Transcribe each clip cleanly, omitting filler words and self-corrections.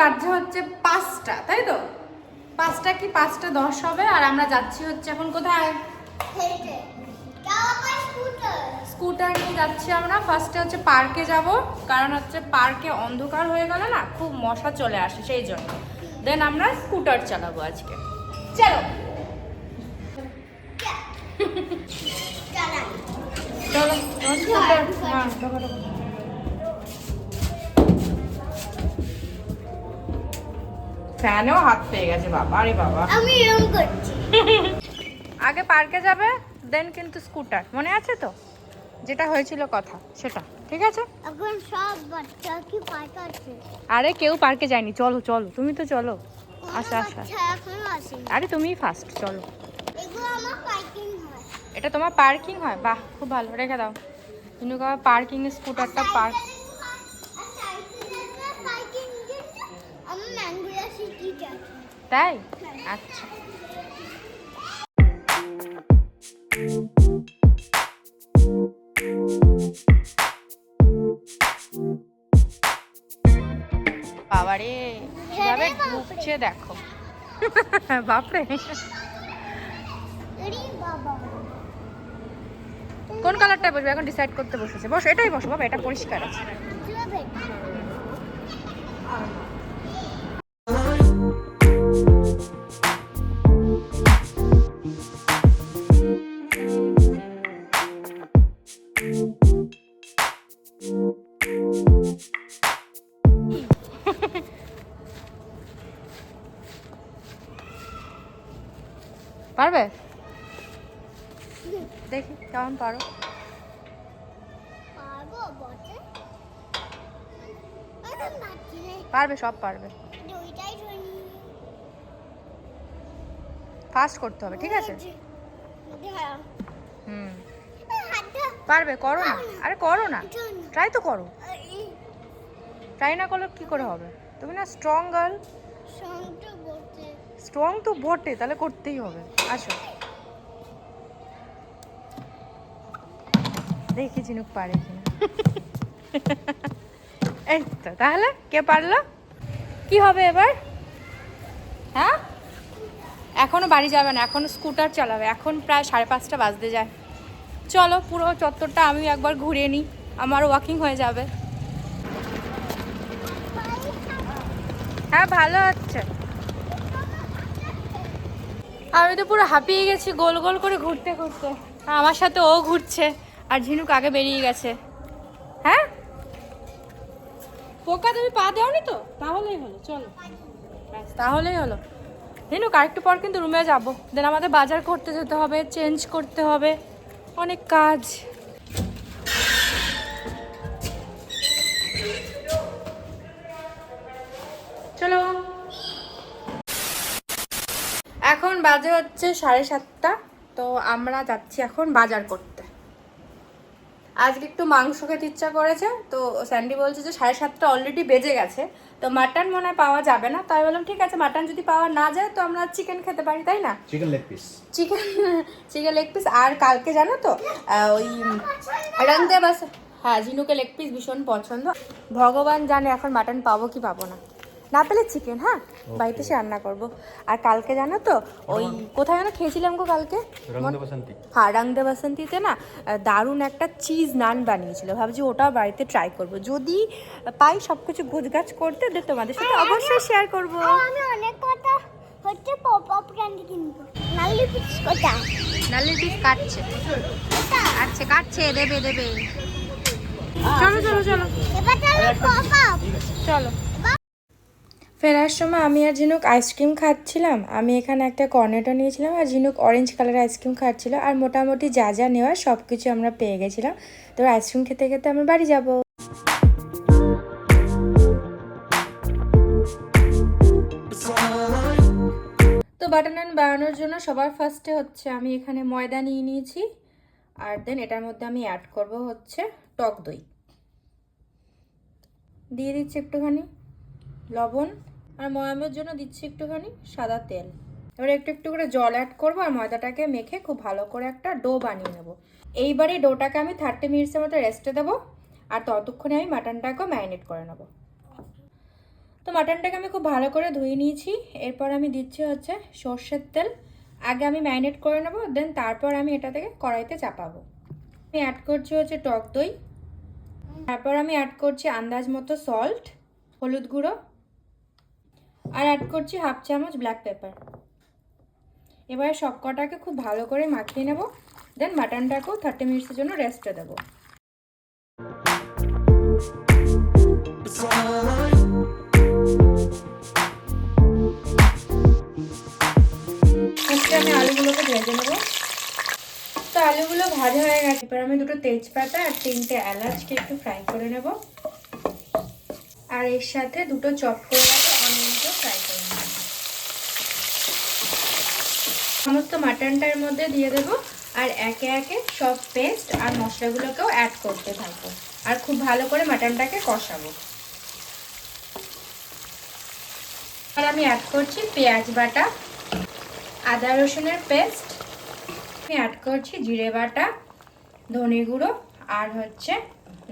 বাজছে হচ্ছে 5টা, তাই তো? 5টা কি 5টা 10 হবে। আর আমরা যাচ্ছি হচ্ছে এখন কোথায়? স্কুটার নিয়ে যাচ্ছি আমরা। ফার্স্টে হচ্ছে পার্কে যাব, কারণ হচ্ছে পার্কে অন্ধকার হয়ে গেল না, খুব মশা চলে আসে সেই জন্য। দেন আমরা স্কুটার চালাবো আজকে। চলো চলো স্কুটার। হ্যাঁ ফ্যানেও হাত পেয়ে গেছে বাবা। আরে বাবা, আমি এরকম করছি। আগে পার্কে যাবে, দেন কিন্তু স্কুটার, মনে আছে তো যেটা হয়েছিল কথা সেটা? ঠিক আছে। এখন সব বাচ্চা কি পার্কে আছে? আরে কেউ পার্কে যায়নি, চলো চলো, তুমি তো চলো। আচ্ছা আচ্ছা, বাচ্চা এখনো আসেনি। আরে তুমিই ফার্স্ট, চলো। এগুলো আমার পার্কিং হয়। এটা তোমার পার্কিং হয়? বাহ, খুব ভালো, রেখে দাও। কিন্তু পার্কিং স্কুটারটা পার্ক। আমার ম্যাঙ্গুলা সিটি আছে। তাই? আচ্ছা। বাবারে কিভাবে ঢুকছে দেখো। বাপরে, আরে বাবা, কোন কালারটা বসবে এখন ডিসাইড করতে বসেছে। বসো, এটাই বসো বাবা, এটা পরিষ্কার আছে। যাবে। পারবে? দেখি কেমন পারো। পারবো বটে। আরে নাচলে পারবে, সব পারবে। দুইটাই ধরি। ফাস্ট করতে হবে, ঠিক আছে? হ্যাঁ। হুম, হাতটা পারবে, করো না। আরে করো না, ট্রাই তো করো। ট্রাই না করলে কি করে হবে? তুমি না স্ট্রং গার্ল। সঙ্গে বটে। স্ট্রং তো বটে, তাহলে করতেই হবে। আসো দেখি ঝিনুক পারে কিনা। এই তো, তাহলে কে পারলো? কি হবে এবার? হ্যাঁ, এখনো বাড়ি যাবে না, এখন স্কুটার চালাবে। এখন প্রায় 5:30 বাজতে যায়। চলো পুরো চত্বরটা আমি একবার ঘুরিয়ে নিই, আমার ওয়াকিং হয়ে যাবে। হ্যাঁ ভালো হচ্ছে। আমি তো পুরো হাঁপিয়ে গেছি গোল গোল করে ঘুরতে ঘুরতে। আমার সাথে ও ঘুরছে, আর ঝিনুক আগে বেরিয়ে গেছে। হ্যাঁ পোকা, তুমি পা দেওনি তো? তাহলেই হলো, চলো ব্যাস, তাহলেই হলো। ঝিনুক আরেকটু পর কিন্তু রুমে যাবো, দেন আমাদের বাজার করতে যেতে হবে, চেঞ্জ করতে হবে, অনেক কাজ। চলো, এখন বাজে হচ্ছে 7:30। তো আমরা যাচ্ছি এখন বাজার করতে। আজকে একটু মাংস খেতে ইচ্ছা করেছে, তো স্যান্ডি বলছে যে 7:30 অলরেডি বেজে গেছে, তো মাটন মনে হয় পাওয়া যাবে না। তাই বললাম ঠিক আছে, মাটন যদি পাওয়া না যায় তো আমরা চিকেন খেতে পারি, তাই না? Chicken leg piece. Chicken leg piece. আর কালকে জানো তো ওই রান্দে বাস। হ্যাঁ, ঝিনুকে লেগ পিস ভীষণ পছন্দ। ভগবান জানে এখন মাটন পাবো কি পাবো না। না পেলে চিকেন, হ্যাঁ বাড়িতে এসে রান্না করবো। আর কালকে জানো তো ওই কোথায় যেন খেয়েছিলাম গো কালকে, হ্যাঁ রংদে বাসন্তীতে না, দারুণ একটা চিজ নান বানিয়েছিল। ভাবছি ওটাও বাড়িতে ট্রাই করব, যদি পাই সব কিছু গোছগাছ করতে, তোমাদের সাথে অবশ্যই শেয়ার করবো। আমি অনেক কথা হচ্ছে পপ আপ ক্যান্ডি কিনবো। নালি পিস কোটা? নালির পিস কাটছে, কাটছে, দেবে দেবে। চলো চলো চলো, এবার তাহলে পপ আপ চলো। ফেরার সময় আমি আর ঝিনুক আইসক্রিম খাচ্ছিলাম। আমি এখানে একটা কর্নেটো নিয়েছিলাম, আর ঝিনুক অরেঞ্জ কালারের আইসক্রিম খাচ্ছিল। আর মোটামুটি যা যা নেওয়ার সব কিছু আমরা পেয়ে গেছিলাম। তো আইসক্রিম খেতে খেতে আমরা বাড়ি যাব। তো বাটার নান বানানোর জন্য সবার ফার্স্টে হচ্ছে আমি এখানে ময়দা নিয়ে নিয়েছি, আর দেন এটার মধ্যে আমি অ্যাড করব হচ্ছে টক দই, দিয়ে দিচ্ছি একটুখানি লবণ, আর ময়ামের জন্য দিচ্ছি একটুখানি সাদা তেল। এবার একটু একটু করে জল অ্যাড করবো, আর ময়দাটাকে মেখে খুব ভালো করে একটা ডো বানিয়ে নেব। এইবারে ডোটাকে আমি 30 মিনিটসের মতো রেস্টে দেবো, আর ততক্ষণে আমি মাটনটাকেও ম্যারিনেট করে নেবো। তো মাটনটাকে আমি খুব ভালো করে ধুয়ে নিয়েছি। এরপর আমি দিচ্ছি হচ্ছে সর্ষের তেল। আগে আমি ম্যারিনেট করে নেবো, দেন তারপর আমি এটা থেকে কড়াইতে চাপাবো। আমি অ্যাড করছি হচ্ছে টক দই, তারপর আমি অ্যাড করছি আন্দাজ মতো সল্ট, হলুদ গুঁড়ো, আর অ্যাড করছি 1/2 চামচ ব্ল্যাক পেপার। এবারে সব কটাকে খুব ভালো করে মাখিয়ে নেব, দেন মাটনটাকেও 30 মিনিটসের জন্য রেস্টে দেবো। আমি আলুগুলোকে ভেজে নেবো। তো আলুগুলো ভাজা হয়ে গেছে, এবার আমি 2টো তেজপাতা আর 3টে এলাচকে একটু ফ্রাই করে নেব, আর এর সাথে 2টো চপ করে রাখা অনিয়নকেও ফ্রাই করে নেব। সমস্ত মাটনটার মধ্যে দিয়ে দেব, আর একে একে সব পেস্ট আর মশলাগুলোকেও অ্যাড করতে থাকবো, আর খুব ভালো করে মাটনটাকে কষাবো। আর আমি অ্যাড করছি পেঁয়াজ বাটা, আদা রসুনের পেস্ট, আমি অ্যাড করছি জিরে বাটা, ধনে গুঁড়ো, আর হচ্ছে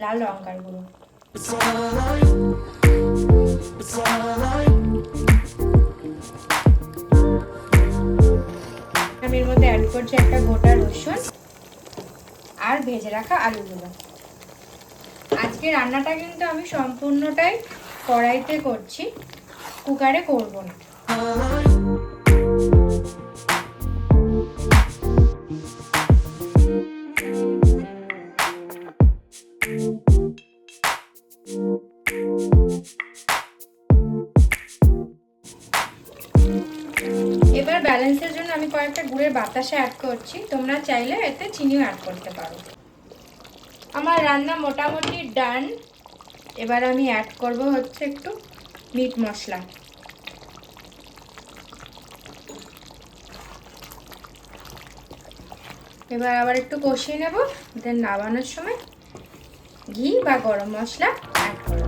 লাল লঙ্কার গুঁড়ো। আমি এর মধ্যে অ্যাড করছি একটা গোটা রসুন আর ভেজে রাখা আলুগুলো। আজকে রান্নাটা কিন্তু আমি সম্পূর্ণটাই কড়াইতে করছি, কুকারে করব না। এবার ব্যালেন্সের জন্য আমি কয়েকটা গুড়ের বাতাসা অ্যাড করছি, তোমরা চাইলে এতে চিনিও অ্যাড করতে পারো। আমার রান্না মোটামুটি ডান। এবার আমি অ্যাড করব হচ্ছে একটু মিট মশলা। এবার আবার একটু কষিয়ে নেব, দেন নামানোর সময় ঘি বা গরম মশলা অ্যাড করব।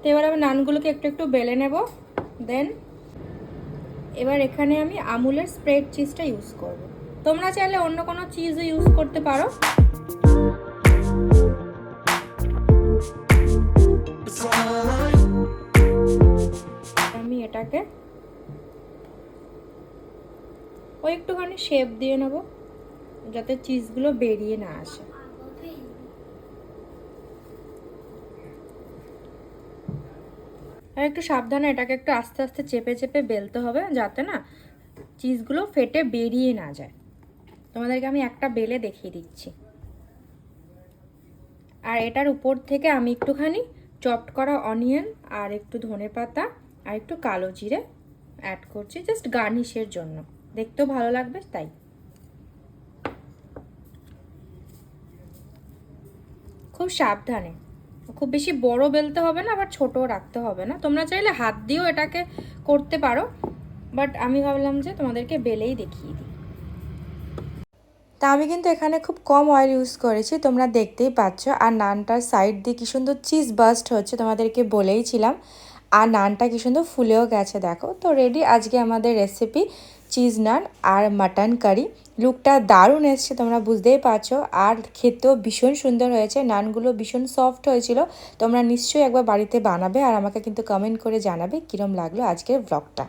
তো এবার আমি নানগুলোকে একটু একটু বেলে নেব, দেন এবার এখানে আমি আমুলের স্প্রেড চিজটা ইউজ করব। তোমরা চাইলে অন্য কোনো চিজও ইউজ করতে পারো। আমি এটাকে ওই একটুখানি শেপ দিয়ে নেব, যাতে চিজগুলো বেরিয়ে না আসে। আর একটু সাবধানে এটাকে একটু আস্তে আস্তে চেপে চেপে বেলতে হবে, যাতে না চিজগুলো ফেটে বেরিয়ে না যায়। তোমাদেরকে আমি একটা বেলে দেখিয়ে দিচ্ছি। আর এটার উপর থেকে আমি একটুখানি চপড করা অনিয়ন আর একটু ধনেপাতা আর একটু কালো জিরে অ্যাড করছি, জাস্ট গার্নিশের জন্য, দেখতেও ভালো লাগবে তাই। খুব সাবধানে, খুব বেশি বড় বেলতে হবে না, আবার ছোটও রাখতে হবে না। তোমরা চাইলে হাত দিয়েও এটাকে করতে পারো, বাট আমি ভাবলাম যে তোমাদেরকে বেলেই দেখিয়ে দিই। তা আমি কিন্তু এখানে খুব কম অয়েল ইউজ করেছি, তোমরা দেখতেই পাচ্ছ। আর নানটার সাইড দিয়ে কি সুন্দর চিজ বাস্ট হচ্ছে, তোমাদেরকে বলেইছিলাম। আর নানটা কি সুন্দর ফুলেও গেছে, দেখো। তো রেডি আজকে আমাদের রেসিপি চিজ নান আর মাটন কারি। লুকটা দারুণ এসছে, তোমরা বুঝতেই পারছো। আর খেতেও ভীষণ সুন্দর হয়েছে, নানগুলো ভীষণ সফট হয়েছিল। তোমরা নিশ্চয়ই একবার বাড়িতে বানাবে, আর আমাকে কিন্তু কমেন্ট করে জানাবে কীরম লাগলো আজকের ব্লগটা।